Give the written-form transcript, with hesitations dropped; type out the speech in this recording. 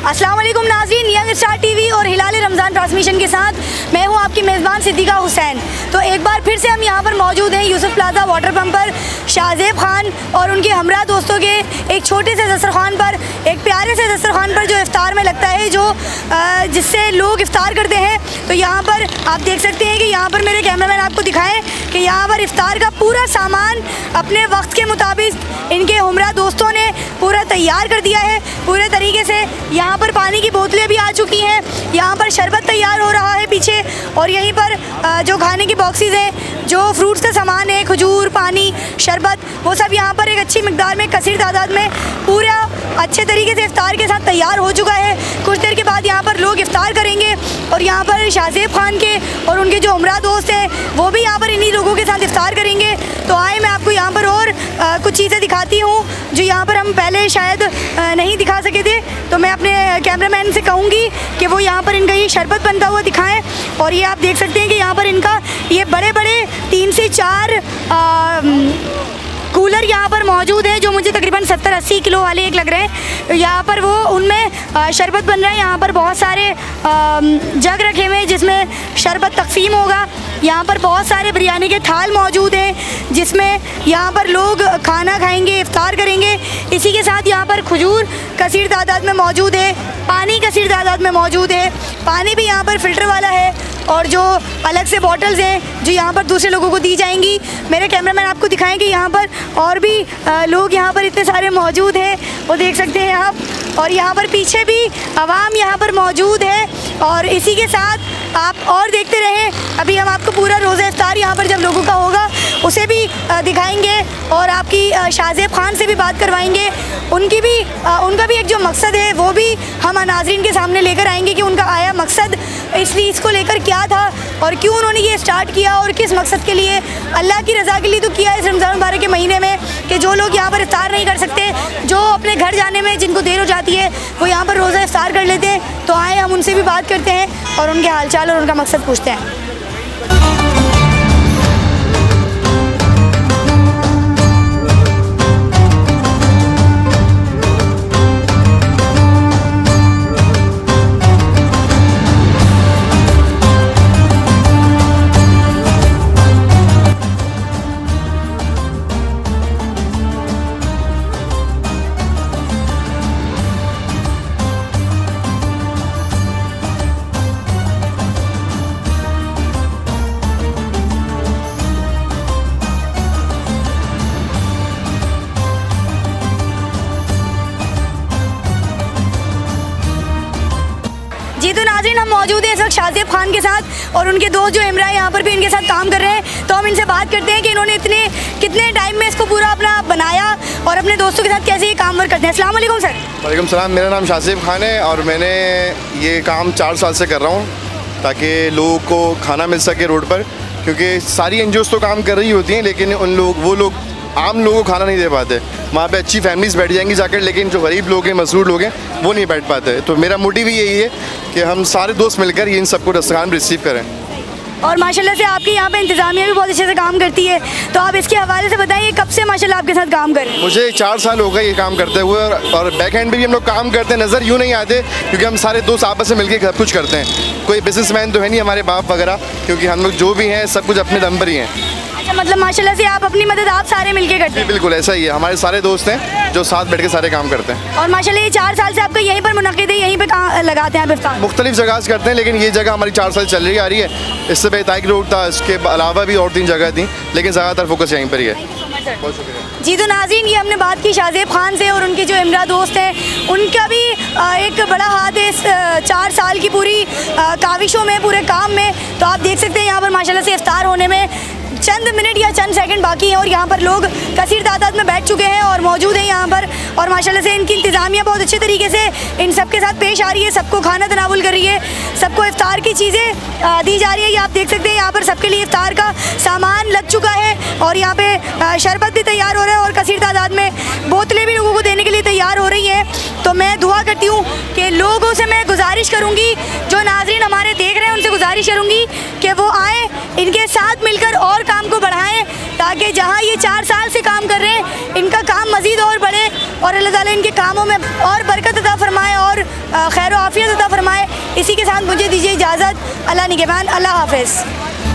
अस्सलाम वालेकुम नाज़रीन, यंग स्टार टीवी और हिलाल रमज़ान ट्रांसमिशन के साथ मैं हूं आपकी मेज़बान सिद्दीक़ा हुसैन। तो एक बार फिर से हम यहां पर मौजूद हैं यूसुफ प्लाजा वाटर पंप पर, शाहज़ेब खान और उनके हमरा दोस्तों के एक छोटे से दस्तरखान पर, एक प्यारे से दस्तरखान पर जो इफ्तार में लगता है, जो जिससे लोग इफ्तार करते हैं। तो यहाँ पर आप देख सकते हैं कि यहाँ पर मेरे कैमरामैन आपको दिखाएँ कि यहाँ पर इफ्तार का पूरा सामान अपने वक्त के मुताबिक इनके हमरा दोस्तों ने पूरा तैयार कर दिया है पूरे तरीके से। यहाँ पर पानी की बोतलें भी आ चुकी हैं, यहाँ पर शरबत तैयार हो रहा है पीछे, और यहीं पर जो खाने की बॉक्सेस हैं, जो फ्रूट्स का सामान है, खजूर, पानी, शरबत, वो सब यहाँ पर एक अच्छी मिकदार में, कसीर तादाद में पूरा अच्छे तरीके से इफ्तार के साथ तैयार हो चुका है। कुछ देर के बाद यहाँ पर लोग इफ्तार करेंगे और यहाँ पर शाहज़ेब खान के और उनके जो हमरा दोस्त हैं वो भी यहाँ पर इन्हीं लोगों के साथ इफ्तार करेंगे। तो आए मैं आपको यहाँ पर और कुछ चीज़ें दिखाती हूँ जो यहाँ पर हम पहले शायद नहीं दिखा सके थे। तो मैं अपने कैमरामैन से कहूँगी कि वो यहाँ पर इनका ये शरबत बनता हुआ दिखाएं। और ये आप देख सकते हैं कि यहाँ पर इनका ये बड़े बड़े 3 से 4 कूलर यहाँ पर मौजूद है, जो मुझे तकरीबन 70-80 किलो वाले एक लग रहे हैं। यहाँ पर वो उनमें शरबत बन रहा है। यहाँ पर बहुत सारे जग रखे हुए हैं जिसमें शरबत तकसीम होगा। यहाँ पर बहुत सारे बिरयानी के थाल मौजूद हैं जिसमें यहाँ पर लोग खाना खाएंगे, इफ्तार करेंगे। इसी के साथ यहाँ पर खजूर कसीर तादाद में मौजूद है, पानी कसीर तादाद में मौजूद है। पानी भी यहाँ पर फ़िल्टर वाला है और जो अलग से बॉटल्स हैं जो यहाँ पर दूसरे लोगों को दी जाएंगी। मेरे कैमरामैन आपको दिखाएंगे यहाँ पर और भी लोग यहाँ पर इतने सारे मौजूद हैं, वो देख सकते हैं आप। और यहाँ पर पीछे भी आवाम यहाँ पर मौजूद है। और इसी के साथ आप और देखते रहें, अभी हम आपको पूरा रोज़ा इफ्तार यहाँ पर जब लोगों का होगा उसे भी दिखाएंगे और आपकी शाहज़ेब खान से भी बात करवाएंगे। उनका भी एक जो मकसद है वो भी हम नाज़रीन के सामने लेकर आएंगे कि उनका आया मकसद इसलिए इसको लेकर क्या था और क्यों उन्होंने ये स्टार्ट किया और किस मकसद के लिए। अल्लाह की रज़ा के लिए तो किया इस रमज़ान मुबारक के महीने में कि जो लोग यहाँ पर इफ्तार नहीं कर सकते, जो अपने घर जाने में जिनको देर हो जाती है, वो यहाँ पर रोज़ा इफ्तार कर लेते हैं। तो आए हम उनसे भी बात करते हैं और उनके हाल चाल और उनका मकसद पूछते हैं। जी तो नाज़रीन, हम मौजूद हैं इस वक्त शाहज़ेब खान के साथ और उनके दोस्त जो इमरा यहाँ पर भी इनके साथ काम कर रहे हैं। तो हम इनसे बात करते हैं कि इन्होंने कितने टाइम में इसको पूरा अपना बनाया और अपने दोस्तों के साथ कैसे ये काम वर्क करते हैं। अस्सलाम वालेकुम सर। वालेकुम सलाम। मेरा नाम शाहज़ेब खान है और मैंने ये काम 4 साल से कर रहा हूँ ताकि लोगों को खाना मिल सके रोड पर, क्योंकि सारी NGOs तो काम कर रही होती हैं लेकिन वो लोग आम लोगों को खाना नहीं दे पाते। वहाँ पे अच्छी फैमिलीज बैठ जाएंगी जाकर, लेकिन जो गरीब लोग हैं, मजदूर लोग हैं, वो नहीं बैठ पाते। तो मेरा मोटिव ही यही है कि हम सारे दोस्त मिलकर इन सबको दस्तरखान रिसीव करें। और माशाल्लाह से आपकी यहाँ पे इंतज़ामिया भी बहुत अच्छे से काम करती है। तो आप इसके हवाले से बताइए कब से माशाल्लाह आपके साथ काम कर रहे हैं। मुझे 4 साल हो गए ये काम करते हुए और बैक हैंड भी हम लोग काम करते हैं। नज़र यूँ नहीं आते क्योंकि हम सारे दोस्त आपस में मिलकर सब कुछ करते हैं। कोई बिजनेसमैन तो है नहीं हमारे बाप वगैरह, क्योंकि हम लोग जो भी हैं सब कुछ अपने दम पर ही हैं। अच्छा, मतलब माशाल्लाह से आप अपनी मदद आप सारे मिलके करते हैं। बिल्कुल ऐसा ही है, हमारे सारे दोस्त हैं जो साथ बैठ के सारे काम करते हैं। और माशाल्लाह ये 4 साल से आपका यहीं पर मुनक़िद है, यहीं पे लगाते हैं आप इफ्तार? मुख्तलिफ जगह से करते हैं लेकिन ये जगह हमारी 4 साल चल रही आ रही है। इससे बेताइक रोड था, इसके अलावा भी और 3 जगह थी, लेकिन ज़्यादातर फोकस यहीं पर ही है। बहुत शुक्रिया। जी तो नाज़रीन, ये हमने बात की शाहज़ेब खान से और उनके जो इमरा दोस्त हैं, उनका भी एक बड़ा हाथ है इस 4 साल की पूरी काविशों में, पूरे काम में। तो आप देख सकते हैं यहाँ पर माशाल्लाह से इफ्तार होने में चंद मिनट या चंद सेकंड बाकी हैं और यहाँ पर लोग कसीर तादाद में बैठ चुके हैं और मौजूद हैं यहाँ पर। और माशाल्लाह से इनकी इंतज़ामिया बहुत अच्छे तरीके से इन सब के साथ पेश आ रही है, सबको खाना तनावुल कर रही है, सबको इफ्तार की चीज़ें दी जा रही है। ये आप देख सकते हैं यहाँ पर सबके लिए इफ्तार का सामान लग चुका है और यहाँ पे शरबत भी तैयार हो रहा है और कसीर तादाद में बोतलें भी लोगों को देने के लिए तैयार हो रही हैं। तो मैं दुआ करती हूँ कि लोगों से मैं गुजारिश करूँगी, जो नाज़रीन हमारे देख रहे हैं उनसे गुजारिश करूँगी कि वो आए, इनके साथ मिलकर और काम को बढ़ाएं ताकि जहाँ ये 4 साल से काम कर रहे हैं इनका काम मज़ीद और बढ़े और अल्लाह ताला इनके कामों में और बरकत अता फरमाए और खैर आफियत अता फरमाए। इसी के साथ मुझे दीजिए इजाज़त। अल्लाह निगहबान, अल्लाह हाफ़िज़।